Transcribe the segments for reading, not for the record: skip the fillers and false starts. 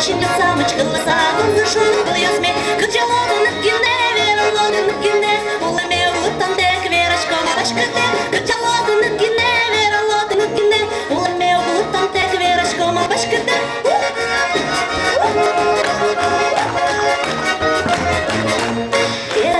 Şimdi samıçkı sağın dışın kılıyorsme Kıçaladın kine veralodun kine Uleme utan tek verashkom başkıte Kıçaladın kine veralodun kine Uleme utan tek verashkom başkıte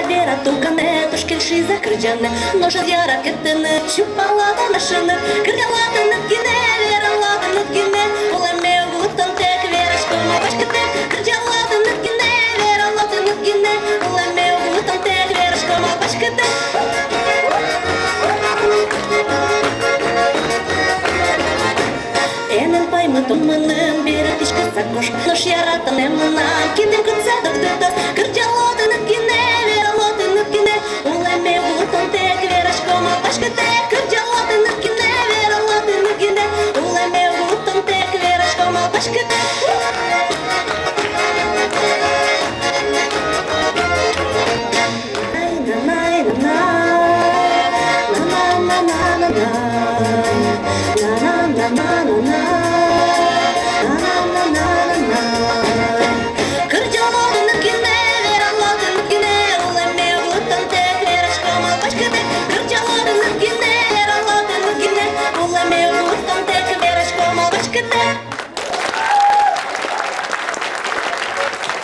Вера тукане, то шкільші закричане Ножа я ракетини, чупала на шини Крилата на кіне, вералата на кіне Улеме гутан тек верашком башките Крилата на кіне, вералата на кіне Улеме гутан тек верашком башките Enel paimătum mânăm, birătișcă țacoș Noș iarată nemâna, chinem cât ți-a dăgdătă Cârgealată në kine, veralată në kine Uleme utan tek verashkom bashkëte Cârgealată në kine, veralată në kine Uleme utan tek verashkom bashkëte Na na na na na na na na na na na na